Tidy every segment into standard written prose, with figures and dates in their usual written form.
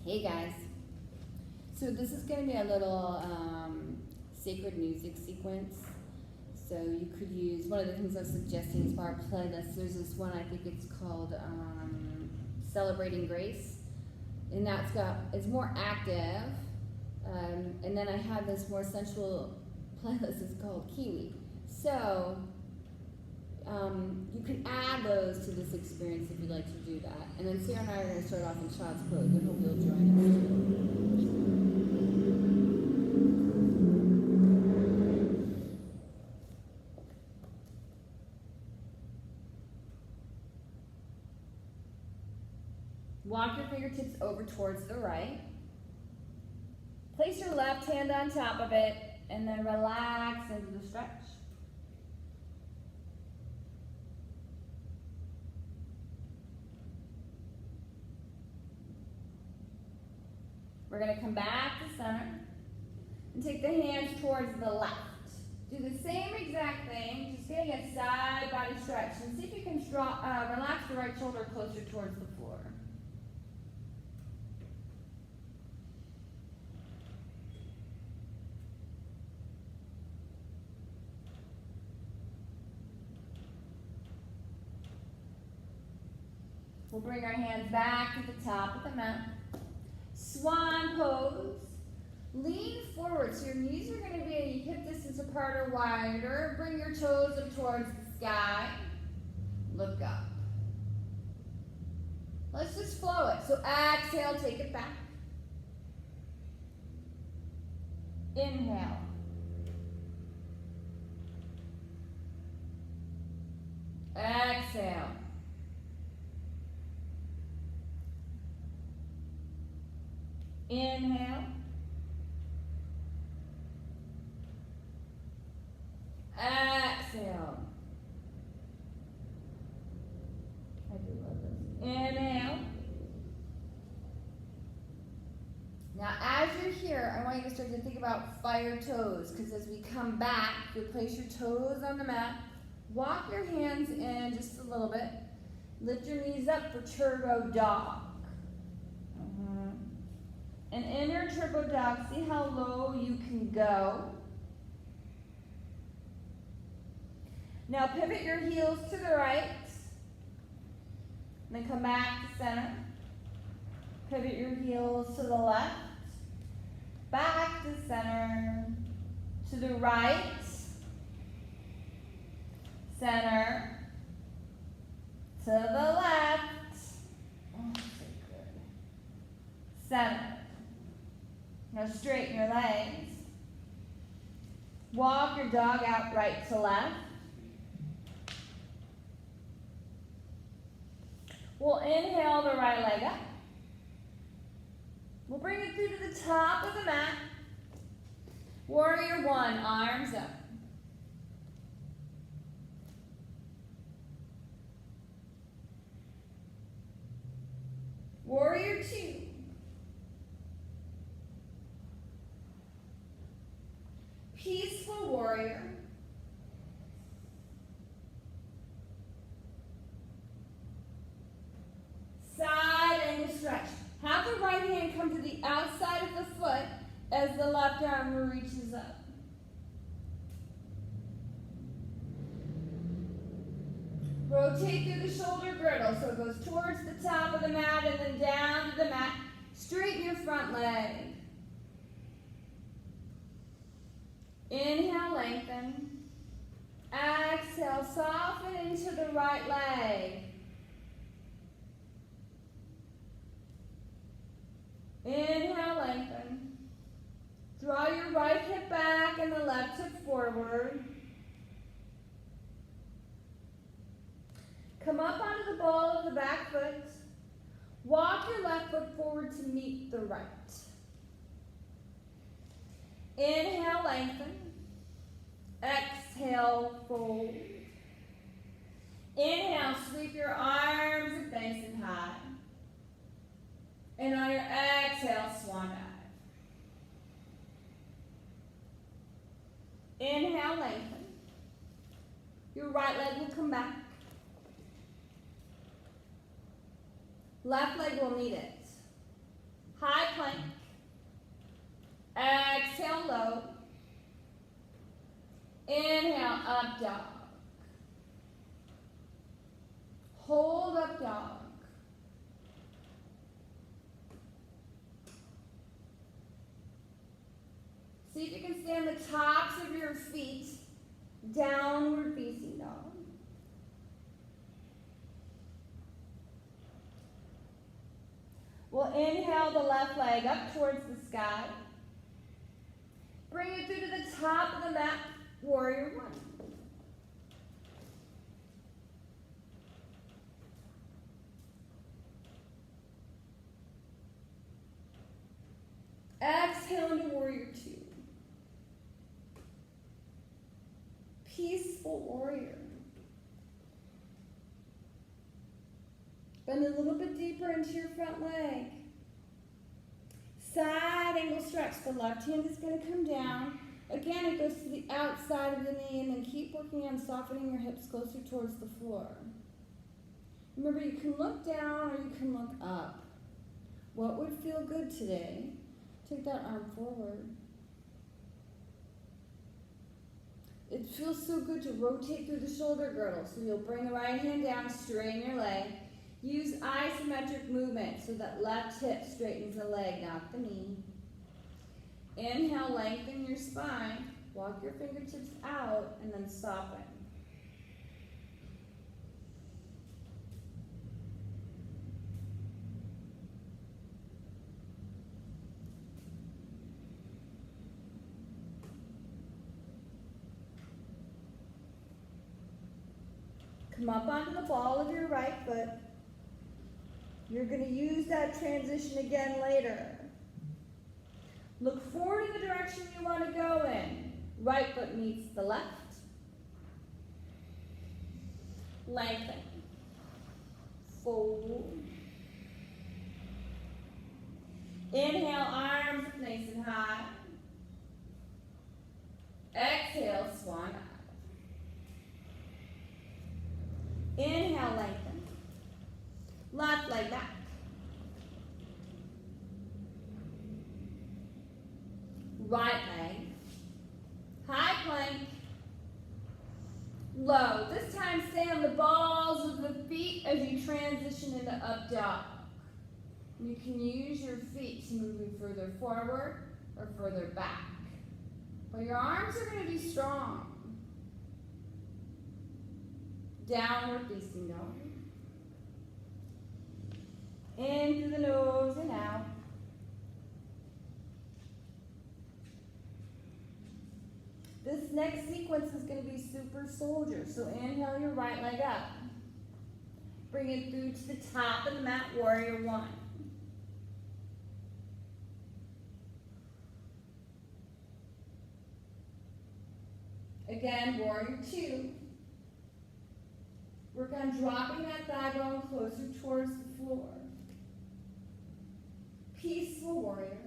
Hey guys. So this is going to be a little sacred music sequence. So you could use, one of the things I was suggesting is for our playlist, there's this one, I think it's called Celebrating Grace. And it's more active. And then I have this more sensual playlist, it's called Kiwi. So you can add those to this experience if you'd like to do that. And then Sarah and I are going to start off in child's pose. I hope you'll join us too. Walk your fingertips over towards the right. Place your left hand on top of it and then relax into the stretch. We're going to come back to center and take the hands towards the left. Do the same exact thing, just getting a side body stretch. And see if you can relax the right shoulder closer towards the floor. We'll bring our hands back to the top of the mat. Swan Pose. Lean forward, so your knees are going to be hip distance apart or wider. Bring your toes up towards the sky. Look up. Let's just flow it. So exhale, take it back. Inhale. Exhale. Inhale. Exhale. I do love this. Inhale. Now, as you're here, I want you to start to think about fire toes, because as we come back, you'll place your toes on the mat. Walk your hands in just a little bit. Lift your knees up for turbo dog. And in your turbo dog, see how low you can go. Now pivot your heels to the right. And then come back to center. Pivot your heels to the left. Back to center. To the right. Center. To the left. Oh, so good. Center. Now straighten your legs. Walk your dog out right to left. We'll inhale the right leg up. We'll bring it through to the top of the mat. Warrior one, arms up. Warrior two. Peaceful warrior. Side angle stretch. Have the right hand come to the outside of the foot as the left arm reaches up. Rotate through the shoulder girdle so it goes towards the top of the mat and then down to the mat. Straighten your front leg. Inhale, lengthen. Exhale, soften into the right leg. Inhale, lengthen. Draw your right hip back and the left hip forward. Come up onto the ball of the back foot. Walk your left foot forward to meet the right. Inhale, lengthen. Exhale, fold. Inhale, sweep your arms nice and high. And on your exhale, swan dive. Inhale, lengthen. Your right leg will come back. Left leg will meet it. high plank, exhale, low, inhale, up dog, hold up dog, see if you can stay on the tops of your feet, downward facing dog. We'll inhale the left leg up towards the sky. Bring it through to the top of the mat, warrior one. Exhale into warrior two. Peaceful warrior. Bend a little bit deeper into your front leg. Side angle stretch. The left hand is going to come down. Again, it goes to the outside of the knee, and then keep working on softening your hips closer towards the floor. Remember, you can look down or you can look up. What would feel good today? Take that arm forward. It feels so good to rotate through the shoulder girdle. So you'll bring the right hand down, straighten your leg. Use isometric movement so that left hip straightens the leg, not the knee. Inhale, lengthen your spine. Walk your fingertips out and then soften. Come up onto the ball of your right foot. You're going to use that transition again later. Look forward in the direction you want to go in. Right foot meets the left. Lengthen. Fold. Inhale, arms nice and high. Exhale, swan dive. Inhale, lengthen. Left leg back. Right leg. High plank. Low. This time stay on the balls of the feet as you transition into up dog. You can use your feet to move you further forward or further back. But your arms are going to be strong. Downward facing dog. In through the nose and out. This next sequence is going to be super soldier. So inhale your right leg up. Bring it through to the top of the mat, warrior one. Again, warrior two. Work on dropping that thigh bone closer towards the floor. Peaceful warrior.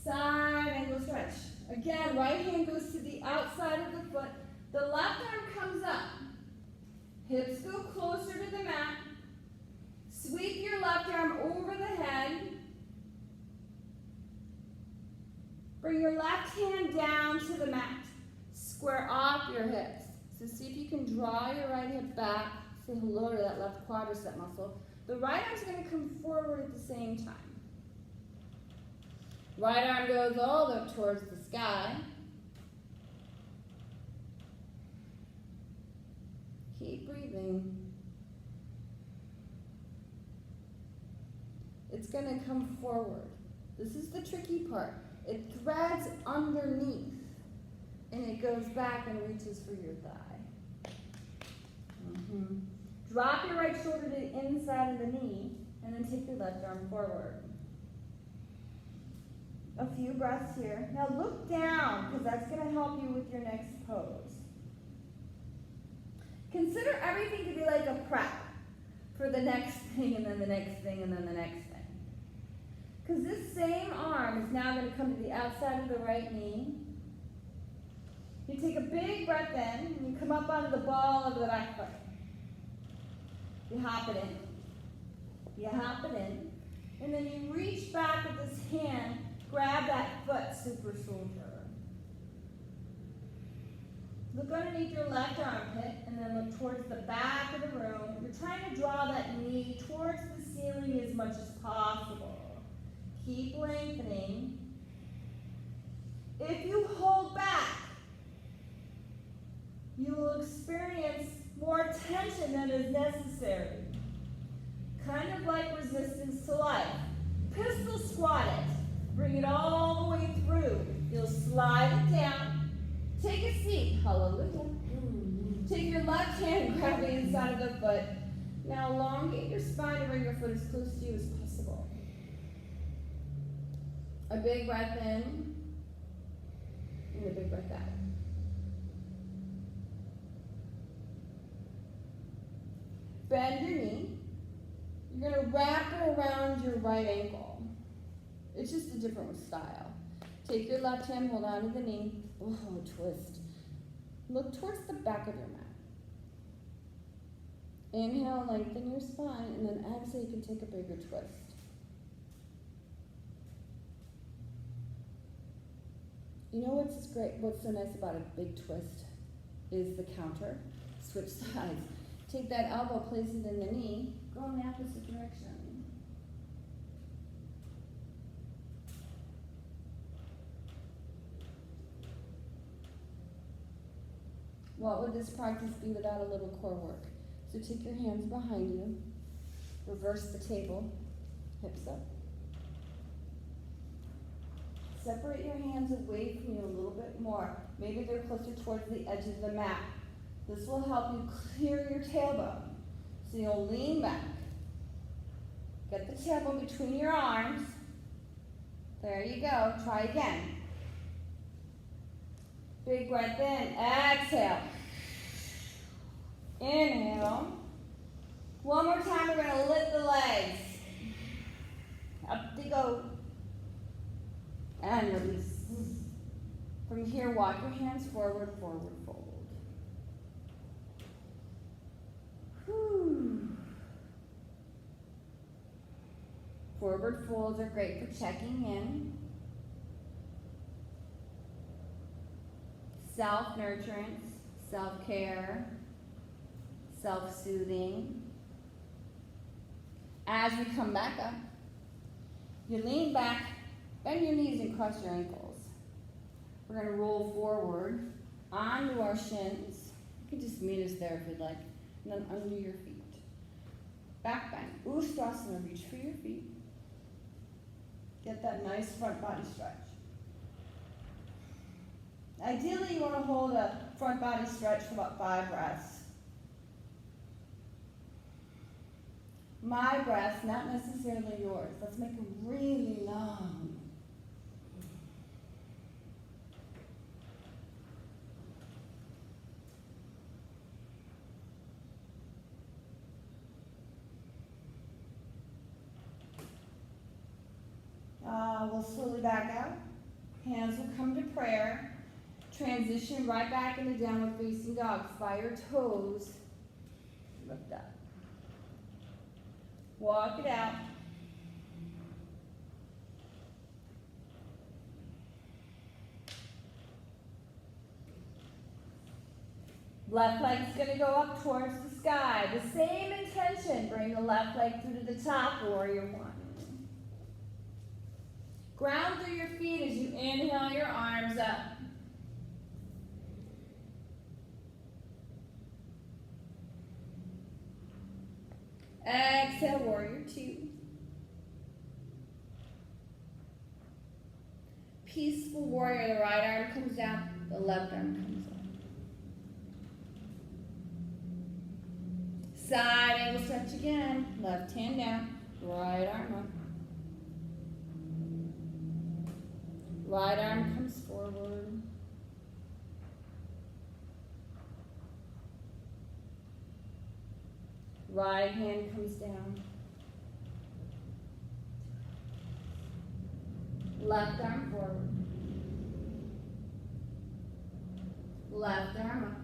Side angle stretch. Again, right hand goes to the outside of the foot. The left arm comes up. Hips go closer to the mat. Sweep your left arm over the head. Bring your left hand down to the mat. Square off your hips. So see if you can draw your right hip back. Say hello to that left quadricep muscle. The right arm's going to come forward at the same time. Right arm goes all the way towards the sky. Keep breathing. It's going to come forward. This is the tricky part. It threads underneath, and it goes back and reaches for your thigh. Drop your right shoulder to the inside of the knee, and then take your left arm forward. A few breaths here. Now look down, because that's going to help you with your next pose. Consider everything to be like a prep for the next thing, and then the next thing, and then the next thing. Because this same arm is now going to come to the outside of the right knee. You take a big breath in, and you come up onto the ball of the back foot. You hop it in. You hop it in. And then you reach back with this hand, grab that foot, super soldier. Look underneath your left armpit and then look towards the back of the room. You're trying to draw that knee towards the ceiling as much as possible. Keep lengthening. If you hold back, you will experience more tension than is necessary. Kind of like resistance to life. Pistol squat it. Bring it all the way through. You'll slide it down. Take a seat. Hallelujah. Take your left hand, grab the inside of the foot. Now elongate your spine to bring your foot as close to you as possible. A big breath in and a big breath out. Bend your knee. You're going to wrap it around your right ankle. It's just a different style. Take your left hand, hold on to the knee. Oh, twist. Look towards the back of your mat. Inhale, lengthen your spine, and then exhale, you can take a bigger twist. You know what's so nice about a big twist is the counter. Switch sides. Take that elbow, place it in the knee, go in the opposite direction. What would this practice be without a little core work? So take your hands behind you, reverse the table, hips up. Separate your hands away from you a little bit more. Maybe they're closer towards the edge of the mat. This will help you clear your tailbone. So you'll lean back. Get the tailbone between your arms. There you go. Try again. Big breath in. Exhale. Inhale. One more time, we're going to lift the legs. Up they go. And release. From here, walk your hands forward, forward, fold. Forward folds are great for checking in. Self-nurturance, self-care, self-soothing. As we come back up, you lean back, bend your knees and cross your ankles. We're going to roll forward onto our shins. You can just meet us there if you'd like. And then under your feet. Back bend. Ustrasana, reach for your feet. Get that nice front body stretch. Ideally, you want to hold a front body stretch for about 5 breaths. My breath, not necessarily yours. Let's make them really long. We'll slowly back out. Hands will come to prayer. Transition right back into downward facing dog. Fire toes. Lift up. Walk it out. Left leg's going to go up towards the sky. The same intention. Bring the left leg through to the top. Warrior one. Ground through your feet as you inhale your arms up. Exhale, warrior two. Peaceful warrior, the right arm comes down, the left arm comes up. Side angle stretch again, left hand down, right arm up. Right arm comes forward. Right hand comes down. Left arm forward. Left arm up.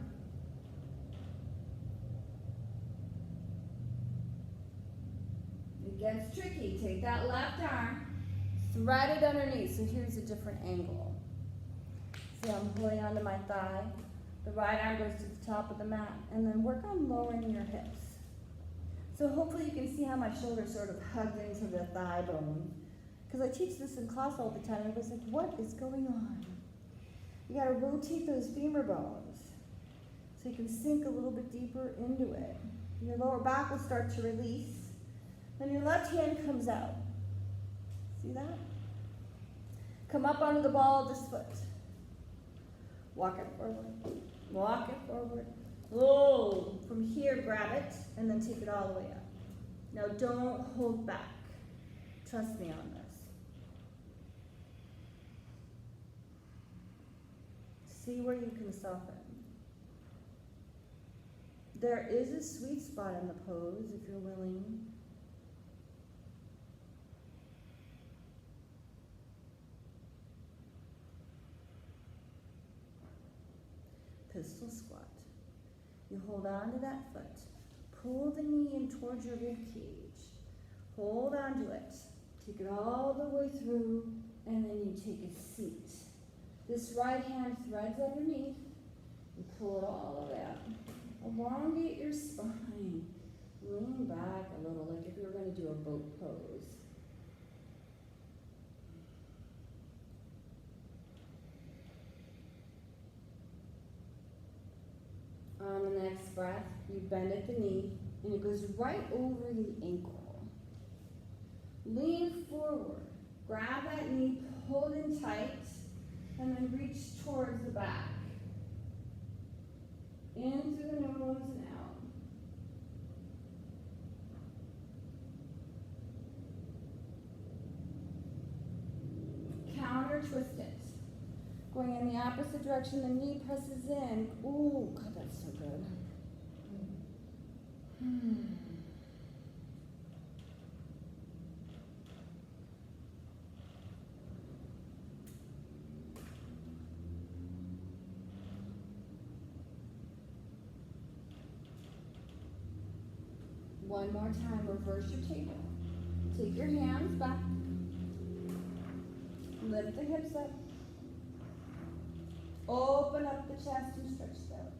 gets tricky. Take that left arm, thread it underneath. So here's a different angle. See, I'm holding onto my thigh. The right arm goes to the top of the mat, and then work on lowering your hips. So hopefully you can see how my shoulders sort of hugged into the thigh bone. Because I teach this in class all the time, and everybody's like, what is going on? You gotta rotate those femur bones so you can sink a little bit deeper into it. Your lower back will start to release. Then your left hand comes out. See that? Come up onto the ball of this foot. Walk it forward. Walk it forward. Oh, from here, grab it, and then take it all the way up. Now don't hold back. Trust me on this. See where you can soften. There is a sweet spot in the pose if you're willing. Pistol squat. You hold on to that foot. Pull the knee in towards your rib cage. Hold on to it. Take it all the way through, and then you take a seat. This right hand threads underneath. And pull it all the way up. Elongate your spine. Lean back a little, like if you were going to do a boat pose. On the next breath, you bend at the knee, and it goes right over the ankle. Lean forward. Grab that knee, pull it in tight, and then reach towards the back. In through the nose and out. Counter twist it. Going in the opposite direction, the knee presses in. Ooh, God, that's so good. One more time, reverse your table. Take your hands back. Lift the hips up. Open up the chest and stretch it out.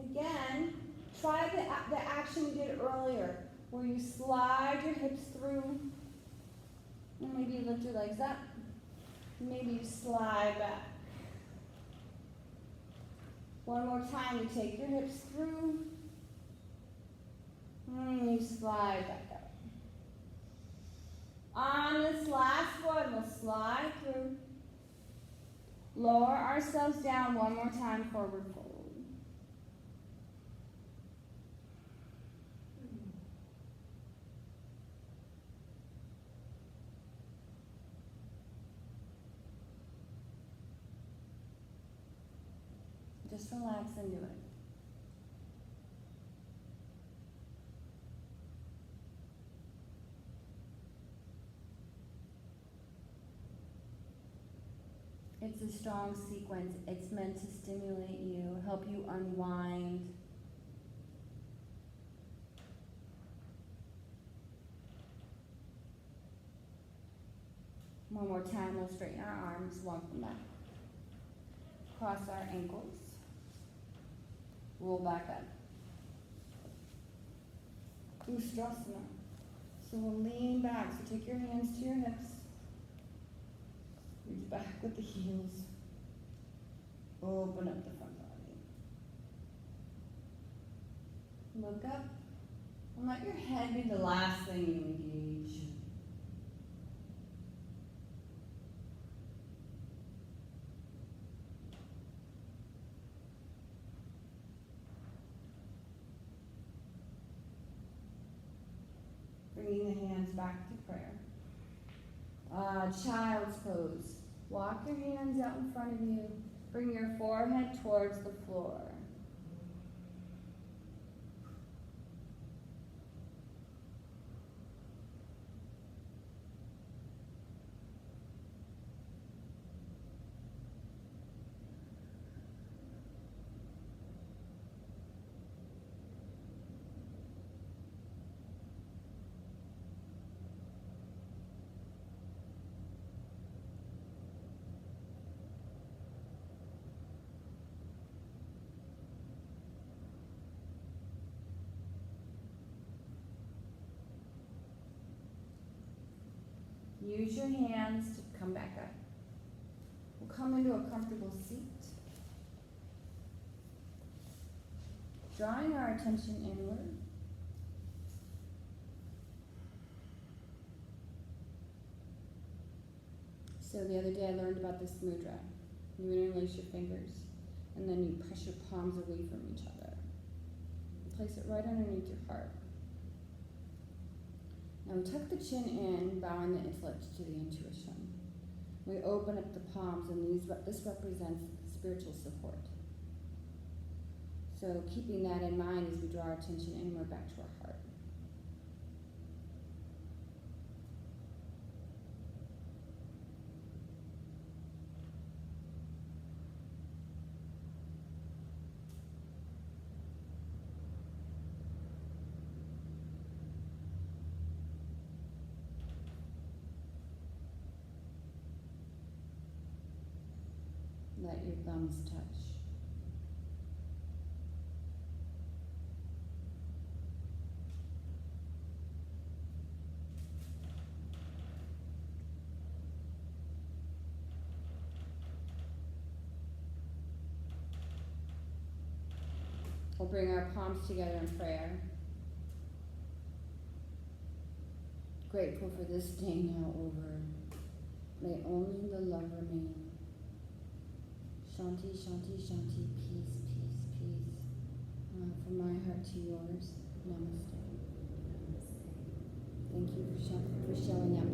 Again, try the action we did earlier, where you slide your hips through, and maybe you lift your legs up. Maybe you slide back. One more time, you take your hips through, and you slide back up. On this last one, we'll slide through. Lower ourselves down one more time, forward fold. Just relax and do it. It's a strong sequence. It's meant to stimulate you, help you unwind. One more time, we'll straighten our arms, walk them back. Cross our ankles. Roll back up. Ustrasana. So we'll lean back. So take your hands to your hips. Reach back with the heels. Open up the front body. Look up. And let your head be the last thing you engage. Bringing the hands back to prayer. Child's pose. Walk your hands out in front of you. Bring your forehead towards the floor. Use your hands to come back up. We'll come into a comfortable seat. Drawing our attention inward. So the other day I learned about this mudra. You interlace your fingers, and then you press your palms away from each other. And place it right underneath your heart. Now we tuck the chin in, bowing the intellect to the intuition. We open up the palms, and this represents spiritual support. So keeping that in mind as we draw our attention inward back to our heart. Let your thumbs touch. We'll bring our palms together in prayer. Grateful for this day now over. May only the love remain. Shanti, shanti, shanti, peace, peace, peace. From my heart to yours, namaste. Thank you for showing up.